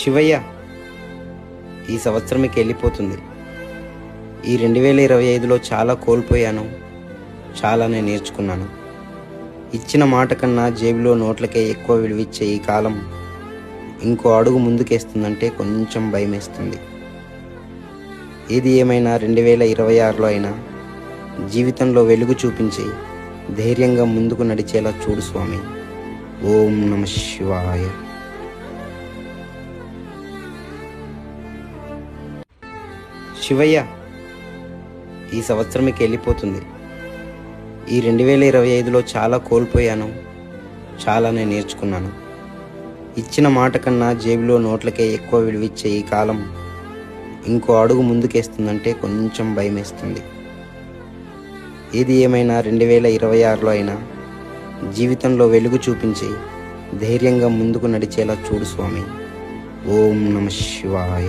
శివయ్య, ఈ సంవత్సరం వెళ్ళిపోతుంది. ఈ 2025లో చాలా కోల్పోయాను, చాలానే నేర్చుకున్నాను. ఇచ్చిన మాట కన్నా జేబులో నోట్లకే ఎక్కువ విలువిచ్చే ఈ కాలం ఇంకో అడుగు ముందుకేస్తుందంటే కొంచెం భయమేస్తుంది. ఏది ఏమైనా 2026లో అయినా జీవితంలో వెలుగు చూపించి ధైర్యంగా ముందుకు నడిచేలా చూడు స్వామి. ఓం నమ శివాయ. శివయ్య, ఈ సంవత్సరం వెళ్ళిపోతుంది. ఈ 2025లో చాలా కోల్పోయాను, చాలానే నేర్చుకున్నాను. ఇచ్చిన మాట కన్నా జేబులో నోట్లకే ఎక్కువ విలువిచ్చే ఈ కాలం ఇంకో అడుగు ముందుకేస్తుందంటే కొంచెం భయమేస్తుంది. ఏది ఏమైనా 2026లో అయినా జీవితంలో వెలుగు చూపించి ధైర్యంగా ముందుకు నడిచేలా చూడు స్వామి. ఓం నమ శివాయ.